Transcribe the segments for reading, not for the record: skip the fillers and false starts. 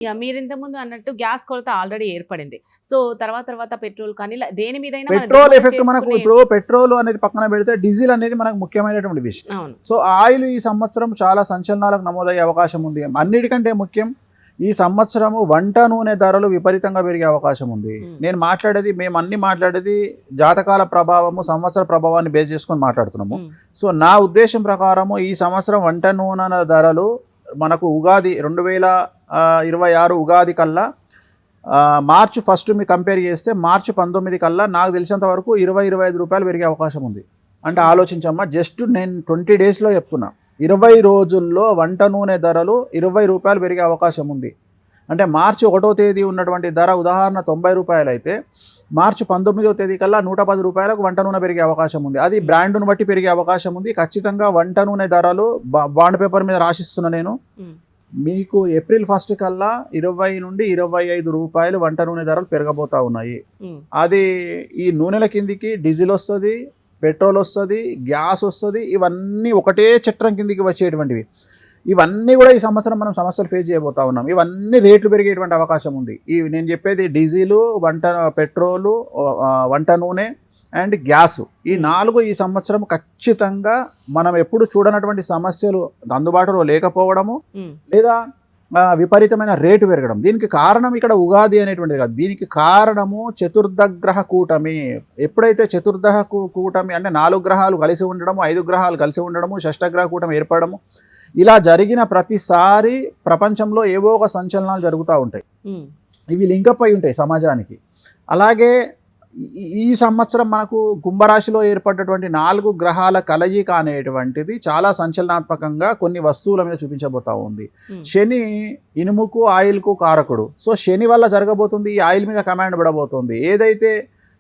మీరింత ముందు అన్నట్టు గ్యాస్ కొరత ఆల్రెడీ ఏర్పడింది. సో తర్వాత పెట్రోల్ కానీ దేని మీదైనా పెట్రోల్ ఎఫెక్ట్ మనకు ఇప్పుడు పెట్రోల్ అనేది పక్కన పెడితే డీజిల్ అనేది మనకు ముఖ్యమైనటువంటి విషయం. అవును. సో ఆయిల్ ఈ సంవత్సరం చాలా సంచలనాలకు నమోదయ్యే అవకాశం ఉంది. అన్నిటికంటే ముఖ్యం ఈ సంవత్సరము వంట నూనె ధరలు విపరీతంగా పెరిగే అవకాశం ఉంది. నేను మాట్లాడేది మేము అన్ని మాట్లాడేది జాతకాల ప్రభావము సంవత్సర ప్రభావాన్ని బేస్ చేసుకొని మాట్లాడుతున్నాము. సో నా ఉద్దేశం ప్రకారము ఈ సంవత్సరం వంట నూనె ధరలు మనకు ఉగాది 2026 ఉగాది కల్లా మార్చి 1 మీ కంపేర్ చేస్తే మార్చి 19 కల్లా నాకు తెలిసినంత వరకు 20-25 రూపాయలు పెరిగే అవకాశం ఉంది. అంటే ఆలోచించమ్మా, జస్ట్ నేను 20 డేస్లో చెప్తున్నా, 20 రోజుల్లో వంట నూనె ధరలు 20 రూపాయలు పెరిగే అవకాశం ఉంది. అంటే మార్చి 1వ తేదీ ఉన్నటువంటి ధర ఉదాహరణ 90 రూపాయలు అయితే మార్చి 19వ తేదీ కల్లా 110 రూపాయలకు వంట నూనె పెరిగే అవకాశం ఉంది. అది బ్రాండ్ను బట్టి పెరిగే అవకాశం ఉంది. ఖచ్చితంగా వంట నూనె ధరలు బాండ్ పేపర్ మీద రాసిస్తున్నా నేను, మీకు ఏప్రిల్ 1 కల్లా 20 నుండి 25 రూపాయలు వంట నూనె ధరలు పెరగబోతా ఉన్నాయి. అది ఈ నూనెల కిందికి డీజిల్ వస్తుంది, పెట్రోల్ వస్తుంది, గ్యాస్ వస్తుంది. ఇవన్నీ ఒకటే చట్రం కిందికి వచ్చేటువంటివి. ఇవన్నీ కూడా ఈ సంవత్సరం మనం సమస్యలు ఫేస్ చేయబోతా ఉన్నాం. ఇవన్నీ రేట్లు పెరిగేటువంటి అవకాశం ఉంది. నేను చెప్పేది డీజిలు, పెట్రోలు, వంట నూనె అండ్ గ్యాసు, ఈ 4 ఈ సంవత్సరం ఖచ్చితంగా మనం ఎప్పుడు చూడనటువంటి సమస్యలు అందుబాటులో లేకపోవడము లేదా విపరీతమైన రేటు పెరగడం. దీనికి కారణం ఇక్కడ ఉగాది అనేటువంటిది కాదు, దీనికి కారణము చతుర్దగ్రహ కూటమి. ఎప్పుడైతే చతుర్దగ్రహ కూటమి అంటే 4 గ్రహాలు కలిసి ఉండడము, 5 గ్రహాలు కలిసి ఉండడము, షష్టగ్రహ కూటమి ఏర్పడము, ఇలా జరిగిన ప్రతిసారి ప్రపంచంలో ఏవో ఒక సంచలనాలు జరుగుతూ ఉంటాయి. ఇవి లింకప్ అయి ఉంటాయి సమాజానికి. అలాగే ఈ సంవత్సరం మనకు కుంభరాశిలో ఏర్పడ్డటువంటి 4 గ్రహాల కలయిక అనేటువంటిది చాలా సంచలనాత్మకంగా కొన్ని వస్తువుల మీద చూపించబోతా ఉంది. శని ఇనుముకు ఆయిల్కు కారకుడు. సో శని వల్ల జరగబోతుంది ఈ ఆయిల్ మీద కమాండ్ పడబోతుంది. ఏదైతే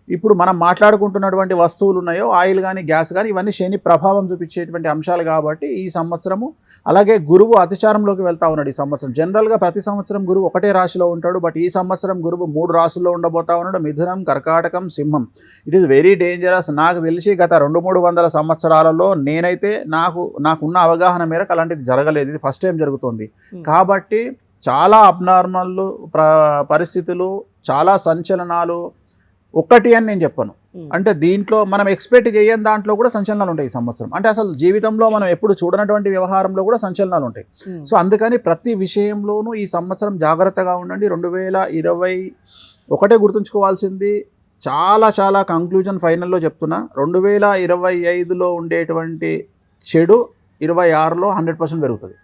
ఇప్పుడు మనం మాట్లాడుకుంటున్నటువంటి వస్తువులు ఉన్నాయో ఆయిల్ కానీ గ్యాస్ కానీ ఇవన్నీ శని ప్రభావం చూపించేటువంటి అంశాలు కాబట్టి ఈ సంవత్సరము. అలాగే గురువు అతిచారంలోకి వెళ్తా ఉన్నాడు ఈ సంవత్సరం. జనరల్గా ప్రతి సంవత్సరం గురువు ఒకటే రాశిలో ఉంటాడు, బట్ ఈ సంవత్సరం గురువు 3 రాశుల్లో ఉండబోతా ఉన్నాడు: మిథునం, కర్కాటకం, సింహం. It is very dangerous. నాకు తెలిసి గత 200-300 సంవత్సరాలలో నేనైతే నాకున్న అవగాహన మేరకు అలాంటిది జరగలేదు. ఇది ఫస్ట్ టైం జరుగుతుంది. కాబట్టి చాలా అబ్నార్మల్ పరిస్థితులు, చాలా సంచలనాలు ఒక్కటి అని నేను చెప్పను. అంటే దీంట్లో మనం ఎక్స్పెక్ట్ చేయని దాంట్లో కూడా సంచలనాలు ఉంటాయి ఈ సంవత్సరం. అంటే అసలు జీవితంలో మనం ఎప్పుడు చూడనటువంటి వ్యవహారంలో కూడా సంచలనాలు ఉంటాయి. సో అందుకని ప్రతి విషయంలోనూ ఈ సంవత్సరం జాగ్రత్తగా ఉండండి. 2021 గుర్తుంచుకోవాల్సింది చాలా కంక్లూజన్ ఫైనల్లో చెప్తున్నా, 2025లో ఉండేటువంటి చెడు 26లో 100% పెరుగుతుంది,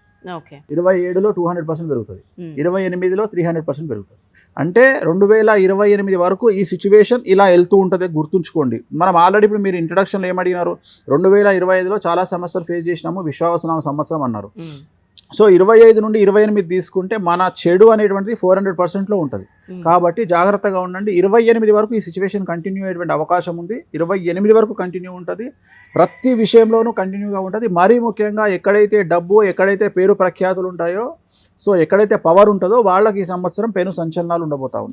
27లో 200% పెరుగుతుంది, 28లో 300% పెరుగుతుంది. అంటే 2028 వరకు ఈ సిచ్యువేషన్ ఇలా వెళ్తూ ఉంటుంది. గుర్తుంచుకోండి. మనం ఆల్రెడీ ఇప్పుడు మీరు ఇంట్రడక్షన్లో ఏమడిగినారు, 2025లో చాలా సమస్యలు ఫేస్ చేసినాము, విశ్వావసనామ సంవత్సరం అన్నారు. సో 25 నుండి 28 తీసుకుంటే మన చెడు అనేటువంటిది 400%లో ఉంటుంది. కాబట్టి జాగ్రత్తగా ఉండండి. 28 వరకు ఈ సిచ్యువేషన్ కంటిన్యూ అయ్యేటువంటి అవకాశం ఉంది. 28 వరకు కంటిన్యూ ఉంటుంది. ప్రతి విషయంలోనూ కంటిన్యూగా ఉంటుంది. మరీ ముఖ్యంగా ఎక్కడైతే డబ్బు, ఎక్కడైతే పేరు ప్రఖ్యాతులు ఉంటాయో, సో ఎక్కడైతే పవర్ ఉంటుందో వాళ్ళకి ఈ సంవత్సరం పెను సంచలనాలు ఉండబోతా ఉంది.